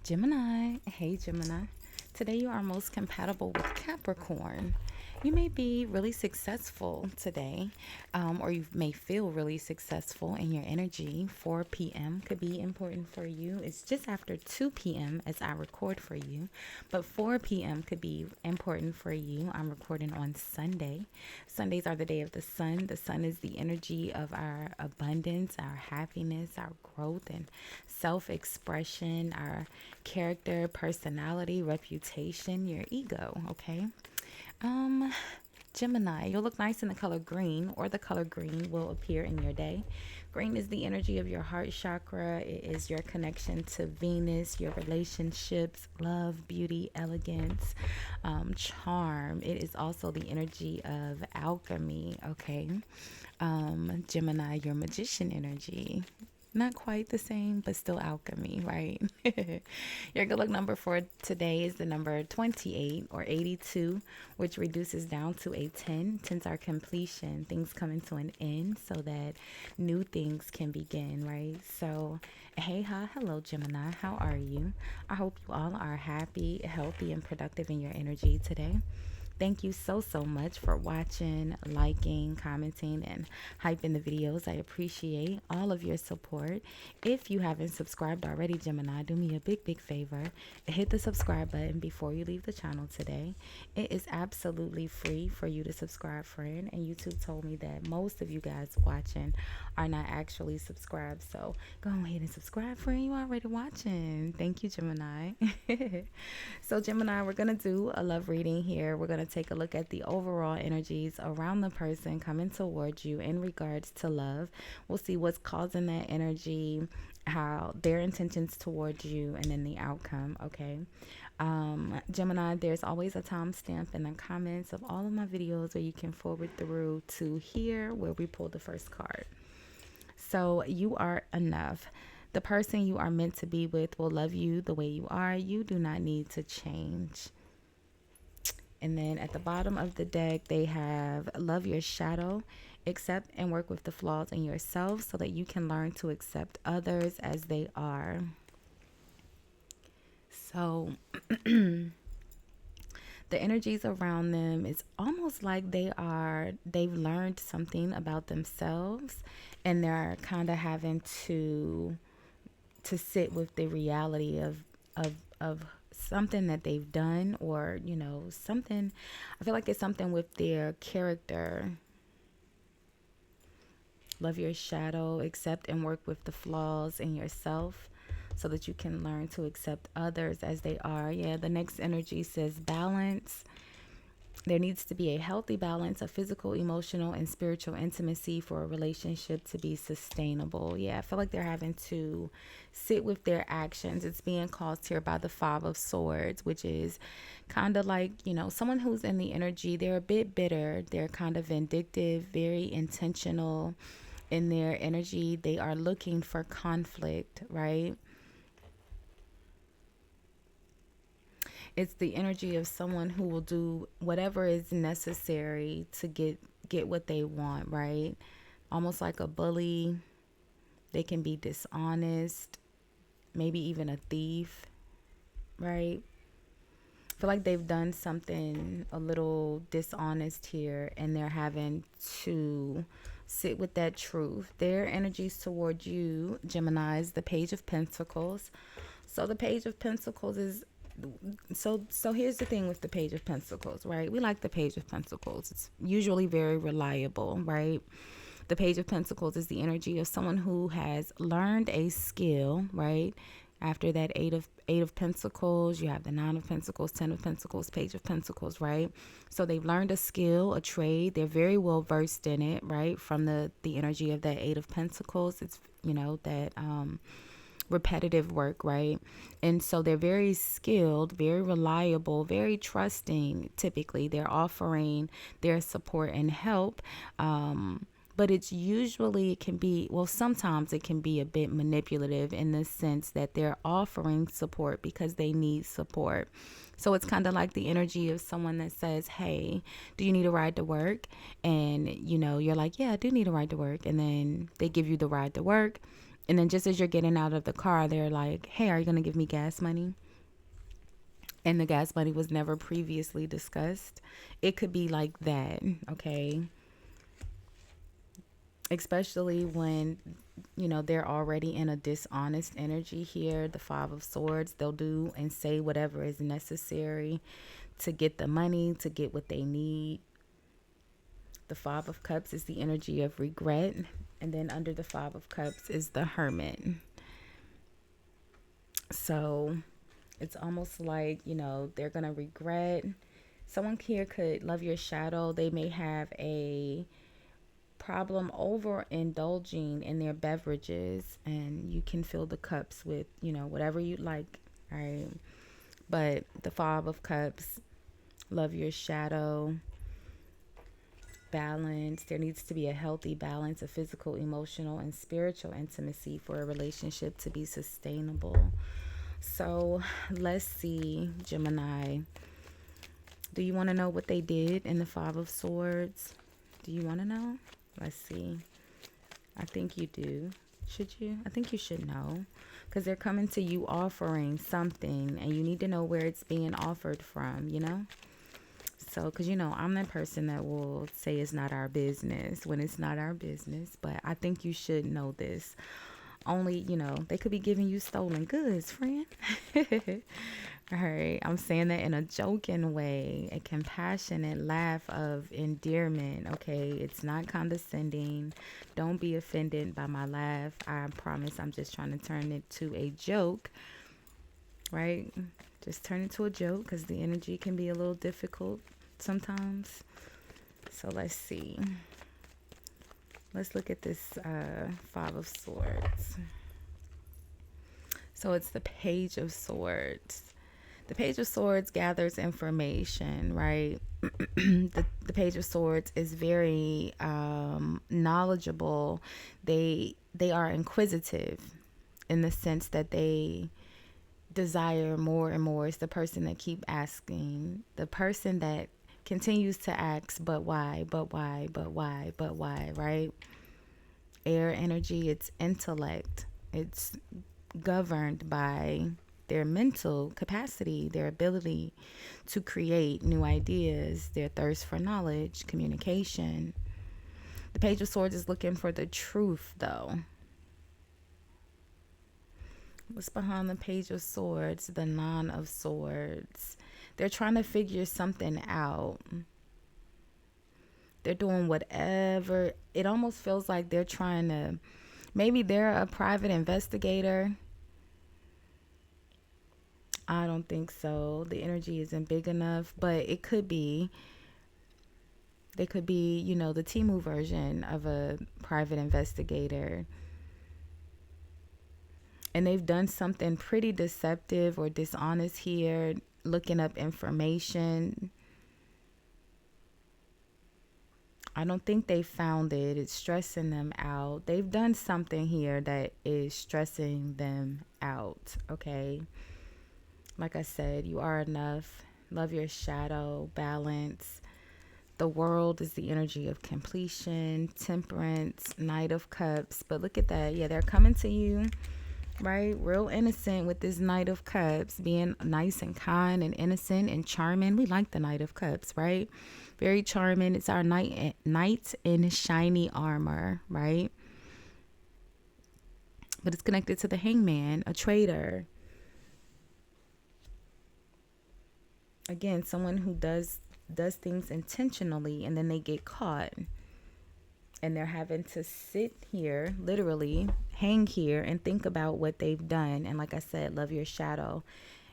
Gemini, hey Gemini. Today you are most compatible with Capricorn. You may be really successful today, or you may feel really successful in your energy. 4 p.m. could be important for you. It's just after 2 p.m. as I record for you, but 4 p.m. could be important for you. I'm recording on Sunday. Sundays are the day of the sun. The sun is the energy of our abundance, our happiness, our growth, and self expression, our character, personality, reputation, your ego, okay? Um, Gemini, you'll look nice in the color green, or the color green will appear in your day. Green is the energy of your heart chakra. It is your connection to Venus, your relationships, love, beauty, elegance, charm. It is also the energy of alchemy, okay? Gemini, your magician energy. Not quite the same, but still alchemy, right? Your good luck number for today is the number 28 or 82, which reduces down to a 10. Tens are completion. Things coming to an end so that new things can begin, right? So, hey, hi, hello, Gemini. How are you? I hope you all are happy, healthy, and productive in your energy today. Thank you so much for watching, liking, commenting, and hyping the videos. I appreciate all of your support. If you haven't subscribed already, Gemini, do me a big favor. Hit the subscribe button before you leave the channel today. It is absolutely free for you to subscribe, friend. And YouTube told me that most of you guys watching are not actually subscribed. So go ahead and subscribe, friend. You already watching. Thank you, Gemini. So Gemini, we're going to do a love reading here. We're going to take a look at the overall energies around the person coming towards you in regards to love. We'll see what's causing that energy, how their intentions towards you, and then the outcome, okay? Gemini, there's always a timestamp in the comments of all of my videos where you can forward through to here where we pull the first card. So you are enough. The person you are meant to be with will love you the way you are. You do not need to change. And then at the bottom of the deck, they have love your shadow, accept and work with the flaws in yourself so that you can learn to accept others as they are. So the energies around them is almost like they've learned something about themselves and they're kind of having to sit with the reality of something that they've done, or something. I feel like it's something with their character. Love your shadow, accept and work with the flaws in yourself so that you can learn to accept others as they are. Yeah, the next energy says balance. There needs to be a healthy balance of physical, emotional, and spiritual intimacy for a relationship to be sustainable. Yeah, I feel like they're having to sit with their actions. It's being caused here by the Five of Swords, which is kind of like, someone who's in the energy. They're a bit bitter. They're kind of vindictive, very intentional in their energy. They are looking for conflict, right? It's the energy of someone who will do whatever is necessary to get what they want, right? Almost like a bully. They can be dishonest, maybe even a thief, right? I feel like they've done something a little dishonest here and they're having to sit with that truth. Their energies toward you, Gemini, is the Page of Pentacles. So the Page of Pentacles is so here's the thing with the Page of Pentacles, right? We like the Page of Pentacles. It's usually very reliable, right? The Page of Pentacles is the energy of someone who has learned a skill, right? After that eight of Pentacles, you have the Nine of Pentacles, Ten of Pentacles, Page of Pentacles, right? So they've learned a skill, a trade. They're very well versed in it, right? From the energy of that Eight of Pentacles, it's that repetitive work, right? And so they're very skilled, very reliable, very trusting. Typically, they're offering their support and help. But it's usually, it can be, well, sometimes it can be a bit manipulative in the sense that they're offering support because they need support. So it's kind of like the energy of someone that says, hey, do you need a ride to work? And, you're like, yeah, I do need a ride to work. And then they give you the ride to work. And then just as you're getting out of the car, they're like, hey, are you going to give me gas money? And the gas money was never previously discussed. It could be like that, okay? Especially when, they're already in a dishonest energy here. The Five of Swords, they'll do and say whatever is necessary to get the money, to get what they need. The Five of Cups is the energy of regret. And then under the Five of Cups is the Hermit. So it's almost like, they're going to regret. Someone here could love your shadow. They may have a problem over indulging in their beverages, and you can fill the cups with, whatever you like, right? But the Five of Cups, love your shadow, balance. There needs to be a healthy balance of physical, emotional, and spiritual intimacy for a relationship to be sustainable. So let's see, Gemini. Do you want to know what they did in the Five of Swords? Do you want to know? Let's see. I think you do. Should you? I think you should know. Because they're coming to you offering something, and you need to know where it's being offered from, So, because, I'm that person that will say it's not our business when it's not our business. But I think you should know this. Only, they could be giving you stolen goods, friend. All right. I'm saying that in a joking way, a compassionate laugh of endearment. Okay. It's not condescending. Don't be offended by my laugh. I promise I'm just trying to turn it to a joke. Right? Just turn it to a joke because the energy can be a little difficult sometimes. So let's see. Let's look at this Five of Swords. So it's the Page of Swords. The Page of Swords gathers information, right? The Page of Swords is very knowledgeable. They are inquisitive in the sense that they desire more and more. It's the person that keep asking. The person that continues to ask, but why, but why, but why, but why, right? Air energy, it's intellect. It's governed by their mental capacity, their ability to create new ideas, their thirst for knowledge, communication. The Page of Swords is looking for the truth, though. What's behind the Page of Swords? The Nine of Swords. They're trying to figure something out. They're doing whatever. It almost feels like they're trying to, maybe they're a private investigator. I don't think so. The energy isn't big enough, but it could be. They could be, the Timu version of a private investigator. And they've done something pretty deceptive or dishonest here, looking up information. I don't think they found it. It's stressing them out. They've done something here that is stressing them out, okay? Like I said, you are enough. Love your shadow, balance. The World is the energy of completion, temperance, Knight of Cups. But look at that. Yeah, they're coming to you, right? Real innocent with this Knight of Cups, being nice and kind and innocent and charming. We like the Knight of Cups, right? Very charming. It's our knight in shiny armor, right? But it's connected to the Hangman, a traitor. Again, someone who does things intentionally and then they get caught. And they're having to sit here, literally hang here and think about what they've done. And like I said, love your shadow.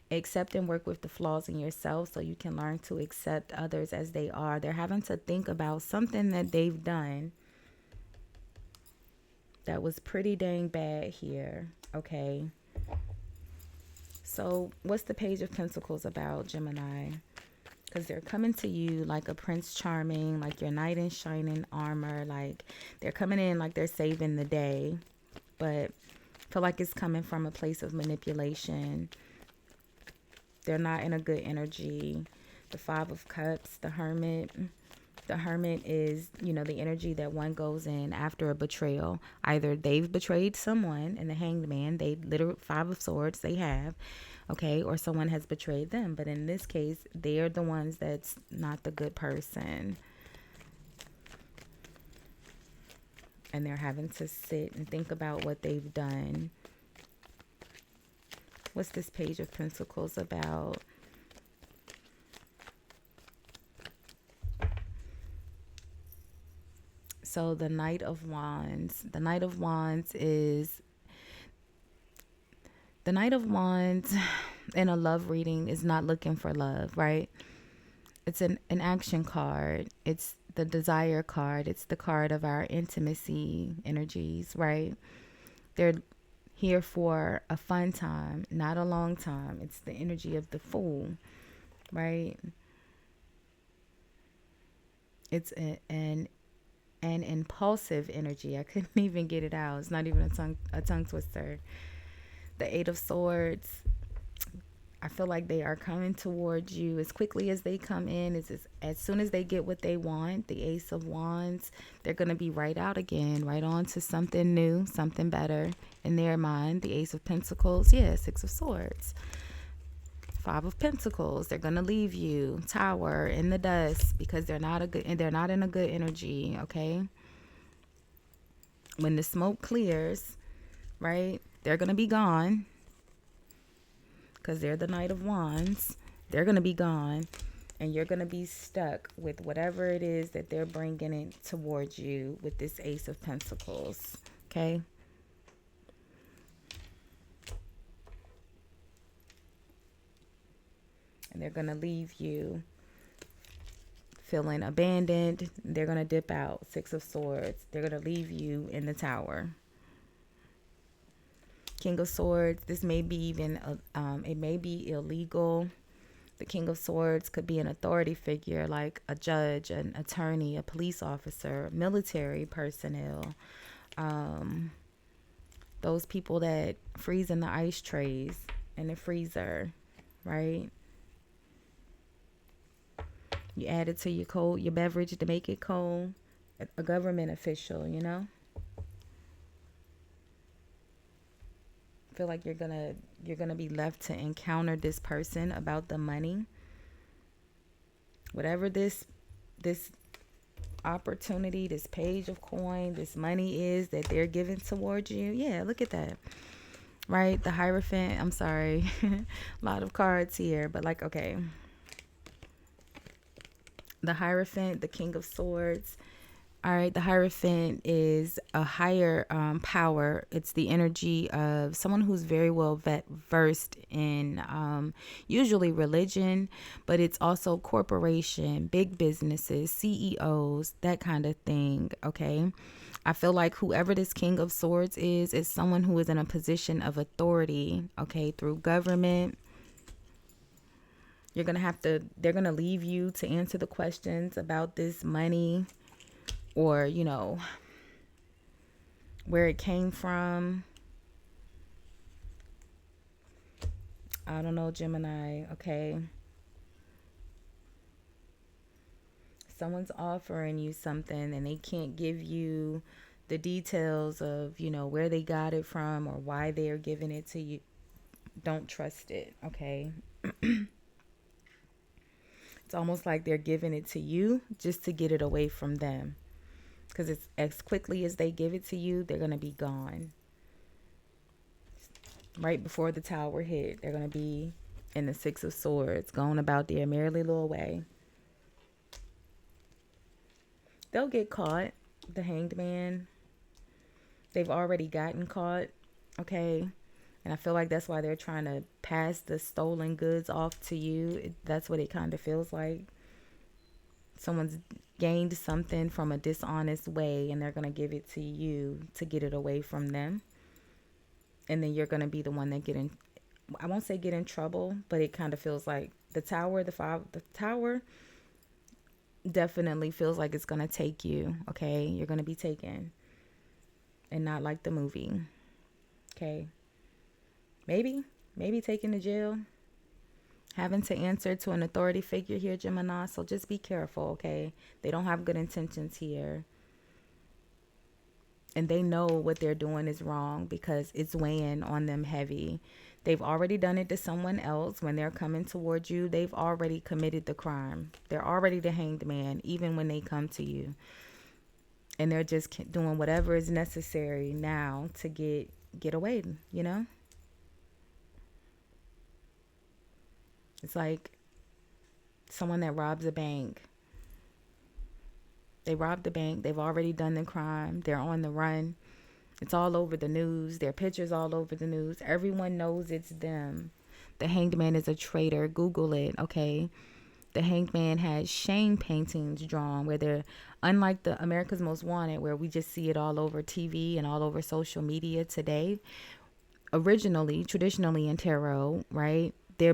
Accept and work with the flaws in yourself so you can learn to accept others as they are. They're having to think about something that they've done that was pretty dang bad here, okay? So what's the Page of Pentacles about, Gemini? Because they're coming to you like a Prince Charming, like your knight in shining armor. Like they're coming in like they're saving the day. But I feel like it's coming from a place of manipulation. They're not in a good energy. The Five of Cups, the Hermit. The Hermit is, the energy that one goes in after a betrayal. Either they've betrayed someone, and the Hanged Man, they literally, Five of Swords, they have, okay, or someone has betrayed them. But in this case, they're the ones that's not the good person. And they're having to sit and think about what they've done. What's this Page of Pentacles about? So the Knight of Wands. The Knight of Wands in a love reading is not looking for love, right? It's an action card. It's the desire card. It's the card of our intimacy energies, right? They're here for a fun time, not a long time. It's the energy of the Fool, right? It's an impulsive energy. I couldn't even get it out. It's not even a tongue twister. The Eight of Swords. I feel like they are coming towards you as quickly as they come in. As soon as they get what they want, the Ace of Wands, they're going to be right out again, right on to something new, something better in their mind. The Ace of Pentacles, yeah, Six of Swords. Five of Pentacles, they're going to leave you, Tower, in the dust because they're not in a good energy, okay? When the smoke clears, right, they're going to be gone. Because they're the Knight of Wands. They're going to be gone. And you're going to be stuck with whatever it is that they're bringing it towards you with this Ace of Pentacles. Okay? And they're going to leave you feeling abandoned. They're going to dip out. Six of Swords. They're going to leave you in the Tower. King of Swords, this may be even, it may be illegal. The King of Swords could be an authority figure like a judge, an attorney, a police officer, military personnel. Those people that freeze in the ice trays in the freezer, right? You add it to your beverage to make it cold. A government official, Feel like you're gonna be left to encounter this person about the money. Whatever this opportunity, this page of coin, this money is that they're giving towards you. Yeah, look at that. Right? The Hierophant. I'm sorry. A lot of cards here, but okay. The Hierophant, the King of Swords. All right, the Hierophant is a higher power. It's the energy of someone who's very well versed in usually religion, but it's also corporation, big businesses, CEOs, that kind of thing, okay? I feel like whoever this King of Swords is someone who is in a position of authority, okay, through government. They're going to leave you to answer the questions about this money. Or, where it came from. I don't know, Gemini, okay? Someone's offering you something and they can't give you the details of, where they got it from or why they're giving it to you. Don't trust it, okay? It's almost like they're giving it to you just to get it away from them. Because it's as quickly as they give it to you, they're going to be gone. Right before the Tower hit, they're going to be in the Six of Swords, going about their merry little way. They'll get caught, the Hanged Man. They've already gotten caught, okay? And I feel like that's why they're trying to pass the stolen goods off to you. That's what it kind of feels like. Someone's gained something from a dishonest way and they're going to give it to you to get it away from them. And then you're going to be the one that I won't say get in trouble, but it kind of feels like the Tower definitely feels like it's going to take you, okay? You're going to be taken and not like the movie, okay? Maybe taken to jail. Having to answer to an authority figure here, Gemini. So just be careful, okay? They don't have good intentions here. And they know what they're doing is wrong because it's weighing on them heavy. They've already done it to someone else. When they're coming towards you, they've already committed the crime. They're already the hanged man, even when they come to you. And they're just doing whatever is necessary now to get away, you know? It's like someone that robs a bank. They robbed the bank. They've already done the crime. They're on the run. It's all over the news. Their pictures all over the news. Everyone knows it's them. The hanged man is a traitor. Google it, okay? The hanged man has shame paintings drawn where they're, unlike the America's Most Wanted, where we just see it all over TV and all over social media today. Originally, traditionally in tarot, right? Their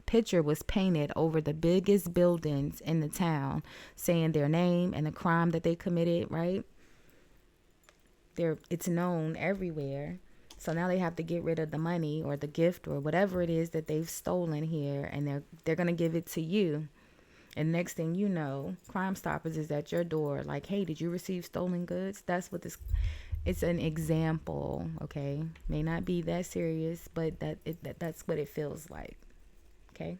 picture was painted over the biggest buildings in the town, saying their name and the crime that they committed, right? It's known everywhere. So now they have to get rid of the money or the gift or whatever it is that they've stolen here, and they're going to give it to you. And next thing you know, Crime Stoppers is at your door like, "Hey, did you receive stolen goods?" That's what this, it's an example, okay? May not be that serious, but that's what it feels like. Okay?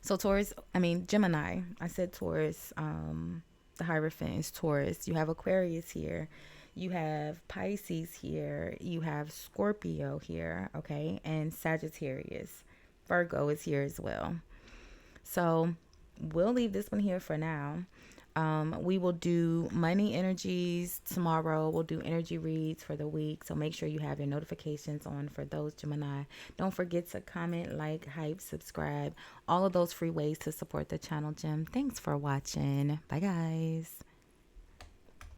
So Gemini. I said Taurus. The Hierophant is Taurus. You have Aquarius here. You have Pisces here. You have Scorpio here, okay? And Sagittarius. Virgo is here as well. So we'll leave this one here for now. We will do money energies tomorrow. We'll do energy reads for the week. So make sure you have your notifications on for those, Gemini. Don't forget to comment, like, hype, subscribe. All of those free ways to support the channel, Gem. Thanks for watching. Bye, guys.